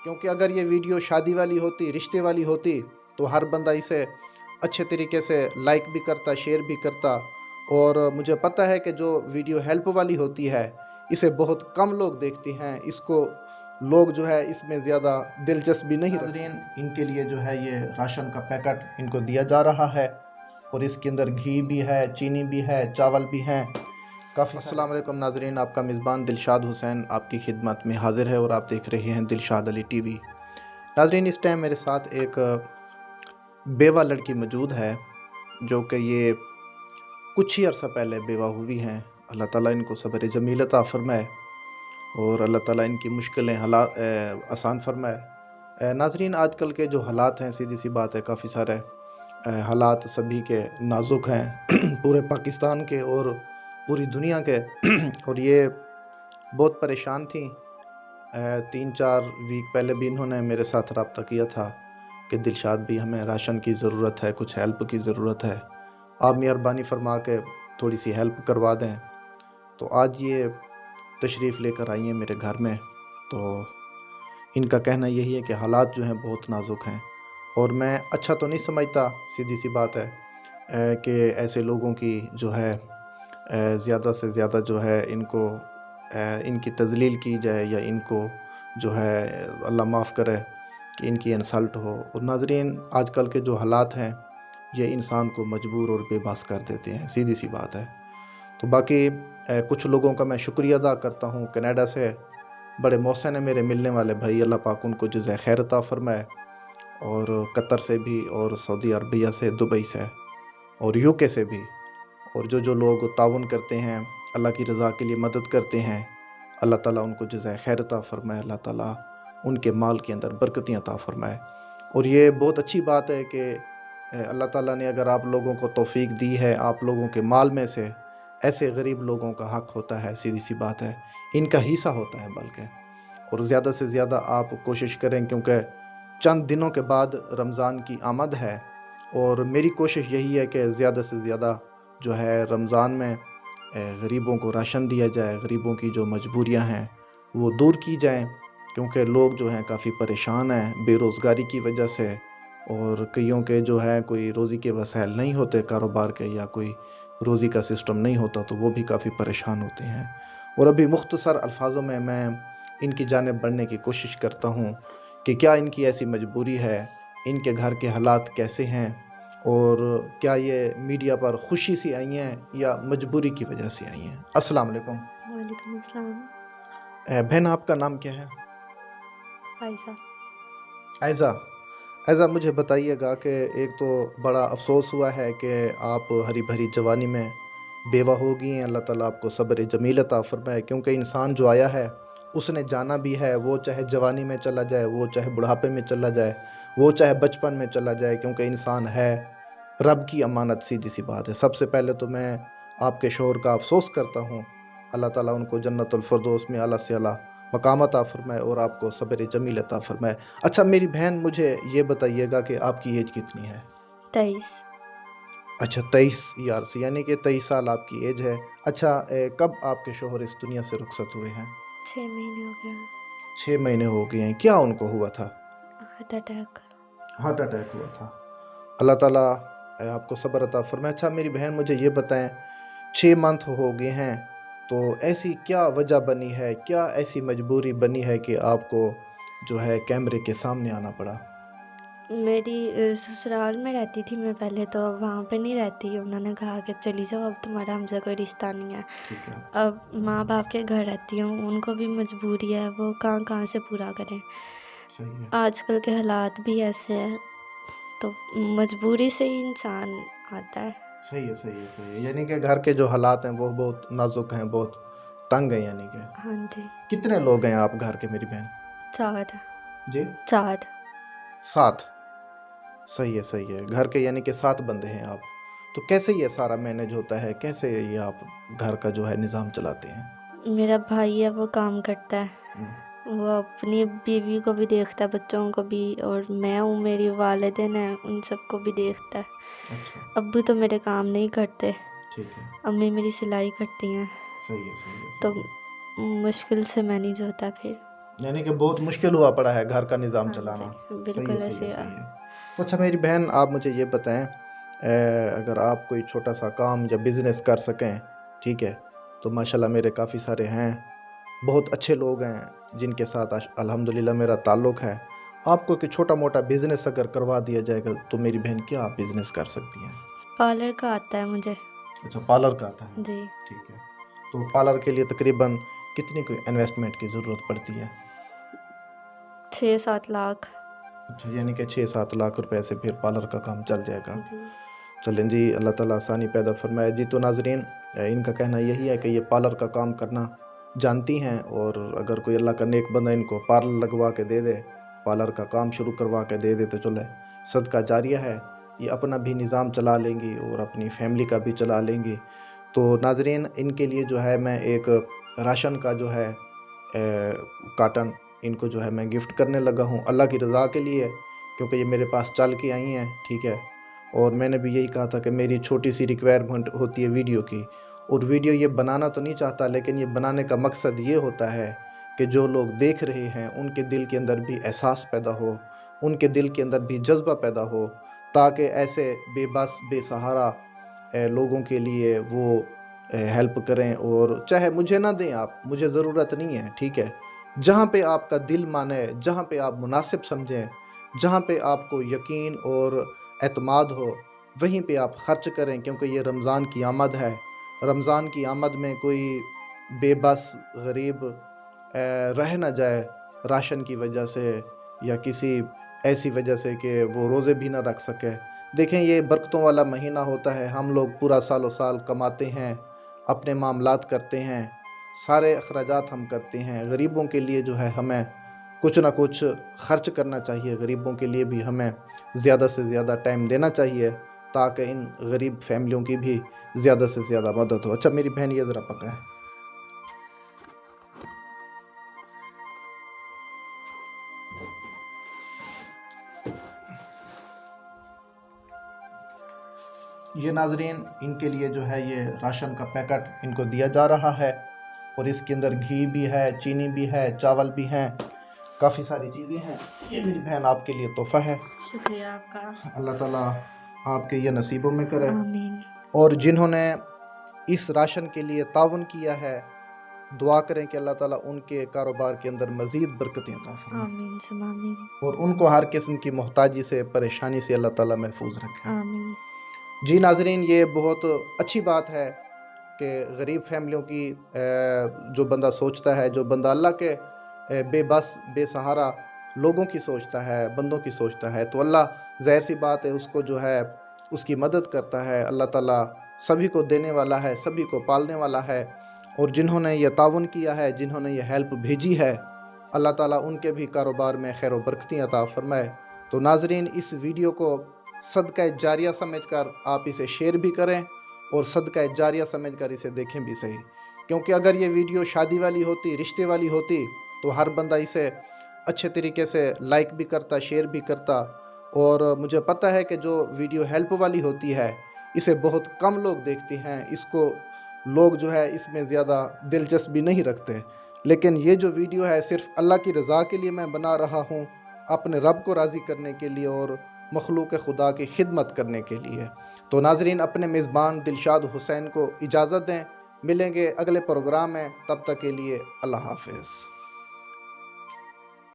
کیونکہ اگر یہ ویڈیو شادی والی ہوتی، رشتے والی ہوتی، تو ہر بندہ اسے اچھے طریقے سے لائک بھی کرتا، شیئر بھی کرتا، اور مجھے پتہ ہے کہ جو ویڈیو ہیلپ والی ہوتی ہے اسے بہت کم لوگ دیکھتے ہیں، اس کو لوگ جو ہے اس میں زیادہ دلچسپی نہیں رکھتے۔ ناظرین، ان کے لیے جو ہے یہ راشن کا پیکٹ ان کو دیا جا رہا ہے، اور اس کے اندر گھی بھی ہے، چینی بھی ہے، چاول بھی ہیں کافی۔ السلام علیکم ناظرین، آپ کا میزبان دلشاد حسین آپ کی خدمت میں حاضر ہے، اور آپ دیکھ رہے ہیں دلشاد علی ٹی وی۔ ناظرین، اس ٹائم میرے ساتھ ایک بیوہ لڑکی موجود ہے، جو کہ یہ کچھ ہی عرصہ پہلے بیوہ ہوئی ہیں۔ اللہ تعالیٰ ان کو صبر جمیل عطا فرمائے، اور اللہ تعالیٰ ان کی مشکلیں آسان فرمائے۔ ناظرین، آج کل کے جو حالات ہیں، سیدھی سی بات ہے، کافی سارے حالات سبھی کے نازک ہیں، پورے پاکستان کے اور پوری دنیا کے، اور یہ بہت پریشان تھیں۔ 3-4 ویک پہلے بھی انہوں نے میرے ساتھ رابطہ کیا تھا کہ دلشاد بھی ہمیں راشن کی ضرورت ہے، کچھ ہیلپ کی ضرورت ہے، آپ مہربانی فرما کے تھوڑی سی ہیلپ کروا دیں۔ تو آج یہ تشریف لے کر آئی ہیں میرے گھر میں، تو ان کا کہنا یہی ہے کہ حالات جو ہیں بہت نازک ہیں، اور میں اچھا تو نہیں سمجھتا، سیدھی سی بات ہے، کہ ایسے لوگوں کی جو ہے زیادہ سے زیادہ جو ہے ان کو ان کی تذلیل کی جائے، یا ان کو جو ہے اللہ معاف کرے کہ ان کی انسلٹ ہو۔ اور ناظرین، آج کل کے جو حالات ہیں یہ انسان کو مجبور اور بے بس کر دیتے ہیں، سیدھی سی بات ہے۔ تو باقی کچھ لوگوں کا میں شکریہ ادا کرتا ہوں، کینیڈا سے بڑے محسن ہیں میرے ملنے والے بھائی، اللہ پاک ان کو جزائے خیر عطا فرمائے، اور قطر سے بھی، اور سعودی عربیہ سے، دبئی سے، اور UK سے بھی، اور جو لوگ تعاون کرتے ہیں، اللہ کی رضا کے لیے مدد کرتے ہیں، اللہ تعالیٰ ان کو جزائے خیر عطا فرمائے، اللہ تعالیٰ ان کے مال کے اندر برکتیں عطا فرمائے۔ اور یہ بہت اچھی بات ہے کہ اللہ تعالیٰ نے اگر آپ لوگوں کو توفیق دی ہے، آپ لوگوں کے مال میں سے ایسے غریب لوگوں کا حق ہوتا ہے، سیدھی سی بات ہے، ان کا حصہ ہوتا ہے بلکہ، اور زیادہ سے زیادہ آپ کوشش کریں، کیونکہ چند دنوں کے بعد رمضان کی آمد ہے، اور میری کوشش یہی ہے کہ زیادہ سے زیادہ جو ہے رمضان میں غریبوں کو راشن دیا جائے، غریبوں کی جو مجبوریاں ہیں وہ دور کی جائیں، کیونکہ لوگ جو ہیں کافی پریشان ہیں بے روزگاری کی وجہ سے، اور کئیوں کے جو ہے کوئی روزی کے وسائل نہیں ہوتے کاروبار کے، یا کوئی روزی کا سسٹم نہیں ہوتا، تو وہ بھی کافی پریشان ہوتے ہیں۔ اور ابھی مختصر الفاظوں میں ان کی جانب بڑھنے کی کوشش کرتا ہوں کہ کیا ان کی ایسی مجبوری ہے، ان کے گھر کے حالات کیسے ہیں، اور کیا یہ میڈیا پر خوشی سے آئی ہیں یا مجبوری کی وجہ سے آئی ہیں۔ السلام علیکم۔ وعلیکم السلام۔ بہن، آپ کا نام کیا ہے؟ فائزہ۔ ایزا، مجھے بتائیے گا کہ ایک تو بڑا افسوس ہوا ہے کہ آپ ہری بھری جوانی میں بیوہ ہو گئی ہیں، اللہ تعالیٰ آپ کو صبر جمیل عطا فرمائے، کیونکہ انسان جو آیا ہے اس نے جانا بھی ہے، وہ چاہے جوانی میں چلا جائے، وہ چاہے بڑھاپے میں چلا جائے، وہ چاہے بچپن میں چلا جائے، کیونکہ انسان ہے رب کی امانت، سیدھی سی بات ہے۔ سب سے پہلے تو میں آپ کے شوہر کا افسوس کرتا ہوں، اللہ تعالیٰ ان کو جنت الفردوس میں اعلیٰ سے اعلیٰ مقام عطا فرمائے، اور آپ کو صبر جمیل عطا فرمائے۔ اچھا میری بہن، مجھے یہ بتائیے گا کہ آپ کی ایج کتنی ہے؟ 23۔ اچھا 23 ایئرس، یعنی کہ 23 سال آپ کی ایج ہے۔ اچھا، کب آپ کے شوہر اس دنیا سے رخصت ہوئے ہیں؟ 6 مہینے ہو گئے۔ 6 مہینے ہو گئے ہیں۔ کیا ان کو ہوا تھا؟ Heart attack. ہارٹ اٹیک ہوا تھا۔ اللہ تعالیٰ آپ کو صبر عطا فرمائے۔ اچھا میری بہن، مجھے یہ بتائیں، 6 منتھ ہو گئے ہیں، تو ایسی کیا وجہ بنی ہے، کیا ایسی مجبوری بنی ہے کہ آپ کو جو ہے کیمرے کے سامنے آنا پڑا؟ میری سسرال میں رہتی تھی میں پہلے، تو وہاں پہ نہیں رہتی، انہوں نے کہا کہ چلی جاؤ، اب تمہارا ہم سے کوئی رشتہ نہیں ہے۔ ٹھیک ہے، اب ماں باپ کے گھر رہتی ہوں، ان کو بھی مجبوری ہے، وہ کہاں سے پورا کریں۔ صحیح ہے، آج کل کے حالات بھی ایسے ہیں، تو مجبوری سے ہی انسان آتا ہے۔ صحیح ہے، صحیح ہے، صحیح ہے، یعنی کہ گھر کے جو حالات ہیں وہ بہت نازک ہیں، بہت تنگ ہیں، یعنی کہ ہاں جی۔ کتنے لوگ ہیں آپ گھر کے میری بہن؟ 4۔ جی 4۔ 7۔ صحیح ہے، صحیح ہے، گھر کے یعنی کہ 7 بندے ہیں آپ۔ تو کیسے یہ سارا مینیج ہوتا ہے، کیسے یہ آپ گھر کا جو ہے نظام چلاتے ہیں؟ میرا بھائی ہے، وہ کام کرتا ہے، وہ اپنی بیوی کو بھی دیکھتا ہے، بچوں کو بھی، اور میں ہوں، میری والدین ہیں، ان سب کو بھی دیکھتا ہے۔ اچھا، ابو تو میرے کام نہیں کرتے، ٹھیک ہے، امی میری سلائی کرتی ہیں، صحیح ہے، صحیح ہے، تو صحیح ہے۔ مشکل سے مینیج ہوتا ہے پھر۔ یعنی کہ بہت مشکل ہوا پڑا ہے گھر کا نظام ہاں چلانا. جی، صحیح بالکل ہے، ایسے صحیح ہے، ہی صحیح ہے. تو اچھا میری بہن آپ مجھے یہ بتائیں، اگر آپ کوئی چھوٹا سا کام یا بزنس کر سکیں، ٹھیک ہے، تو ماشاءاللہ میرے کافی سارے ہیں، بہت اچھے لوگ ہیں جن کے ساتھ الحمدللہ میرا تعلق ہے. آپ کو کہ چھوٹا موٹا بزنس اگر کروا دیا جائے گا تو میری بہن کیا آپ بزنس کر سکتی ہیں؟ پارلر کا آتا ہے مجھے. اچھا پارلر کا آتا ہے، جی، ٹھیک ہے. تو پارلر کے لیے تقریباً کتنی کوئی انویسٹمنٹ کی ضرورت پڑتی ہے؟ 6-7 لاکھ. اچھا یعنی کہ 6-7 لاکھ روپے سے پھر پارلر کا کام چل جائے گا. جی، چلیں جی، اللہ تعالیٰ آسانی پیدا فرمائے. جی تو ناظرین، ان کا کہنا یہی ہے کہ یہ پارلر کا کام کرنا جانتی ہیں، اور اگر کوئی اللہ کا نیک بندہ ان کو پارلر لگوا کے دے دے، پارلر کا کام شروع کروا کے دے دے تو چلے صدقہ جاریہ ہے. یہ اپنا بھی نظام چلا لیں گی اور اپنی فیملی کا بھی چلا لیں گی. تو ناظرین، ان کے لیے جو ہے میں ایک راشن کا جو ہے کارٹن ان کو جو ہے میں گفٹ کرنے لگا ہوں اللہ کی رضا کے لیے، کیونکہ یہ میرے پاس چل کے آئی ہیں، ٹھیک ہے. اور میں نے بھی یہی کہا تھا کہ میری چھوٹی سی ریکوائرمنٹ ہوتی ہے ویڈیو کی، اور ویڈیو یہ بنانا تو نہیں چاہتا، لیکن یہ بنانے کا مقصد یہ ہوتا ہے کہ جو لوگ دیکھ رہے ہیں ان کے دل کے اندر بھی احساس پیدا ہو، ان کے دل کے اندر بھی جذبہ پیدا ہو، تاکہ ایسے بے بس بے سہارا لوگوں کے لیے وہ ہیلپ کریں. اور چاہے مجھے نہ دیں آپ، مجھے ضرورت نہیں ہے، ٹھیک ہے، جہاں پہ آپ کا دل مانے، جہاں پہ آپ مناسب سمجھیں، جہاں پہ آپ کو یقین اور اعتماد ہو، وہیں پہ آپ خرچ کریں، کیونکہ یہ رمضان کی آمد ہے. رمضان کی آمد میں کوئی بے بس غریب رہ نہ جائے راشن کی وجہ سے یا کسی ایسی وجہ سے کہ وہ روزے بھی نہ رکھ سکے. دیکھیں یہ برکتوں والا مہینہ ہوتا ہے، ہم لوگ پورا سال و سال کماتے ہیں، اپنے معاملات کرتے ہیں، سارے اخراجات ہم کرتے ہیں. غریبوں کے لیے جو ہے ہمیں کچھ نہ کچھ خرچ کرنا چاہیے، غریبوں کے لیے بھی ہمیں زیادہ سے زیادہ ٹائم دینا چاہیے، تاکہ ان غریب فیملیوں کی بھی زیادہ سے زیادہ مدد ہو. اچھا میری بہن یہ ذرا پکڑیں. یہ ناظرین، ان کے لیے جو ہے یہ راشن کا پیکٹ ان کو دیا جا رہا ہے، اور اس کے اندر گھی بھی ہے، چینی بھی ہے، چاول بھی ہیں، کافی ساری چیزیں ہیں. یہ میری بہن آپ کے لیے تحفہ ہے. شکریہ آپ کا. اللہ تعالیٰ آپ کے یہ نصیبوں میں کرے. آمین. اور جنہوں نے اس راشن کے لیے تعاون کیا ہے، دعا کریں کہ اللہ تعالیٰ ان کے کاروبار کے اندر مزید برکتیں عطا فرمائے، آمین ثم آمین. اور ان کو ہر قسم کی محتاجی سے، پریشانی سے اللہ تعالیٰ محفوظ رکھے. آمین. جی ناظرین، یہ بہت اچھی بات ہے کہ غریب فیملیوں کی جو بندہ سوچتا ہے، جو بندہ اللہ کے بے بس بے سہارا لوگوں کی سوچتا ہے، بندوں کی سوچتا ہے، تو اللہ ظاہر سی بات ہے اس کو جو ہے اس کی مدد کرتا ہے. اللہ تعالیٰ سبھی کو دینے والا ہے، سبھی کو پالنے والا ہے. اور جنہوں نے یہ تعاون کیا ہے، جنہوں نے یہ ہیلپ بھیجی ہے، اللہ تعالیٰ ان کے بھی کاروبار میں خیر و برکتیں عطا فرمائے. تو ناظرین، اس ویڈیو کو صدقہ جاریہ سمجھ کر آپ اسے شیئر بھی کریں، اور صدقہ جاریہ سمجھ کر اسے دیکھیں بھی صحیح، کیونکہ اگر یہ ویڈیو شادی والی ہوتی، رشتے والی ہوتی، تو ہر بندہ اسے اچھے طریقے سے لائک بھی کرتا، شیئر بھی کرتا. اور مجھے پتہ ہے کہ جو ویڈیو ہیلپ والی ہوتی ہے اسے بہت کم لوگ دیکھتے ہیں، اس کو لوگ جو ہے اس میں زیادہ دلچسپی نہیں رکھتے. لیکن یہ جو ویڈیو ہے صرف اللہ کی رضا کے لیے میں بنا رہا ہوں، اپنے رب کو راضی کرنے کے لیے اور مخلوق خدا کی خدمت کرنے کے لیے. تو ناظرین، اپنے میزبان دلشاد حسین کو اجازت دیں. ملیں گے اگلے پروگرام میں، تب تک کے لیے اللہ حافظ.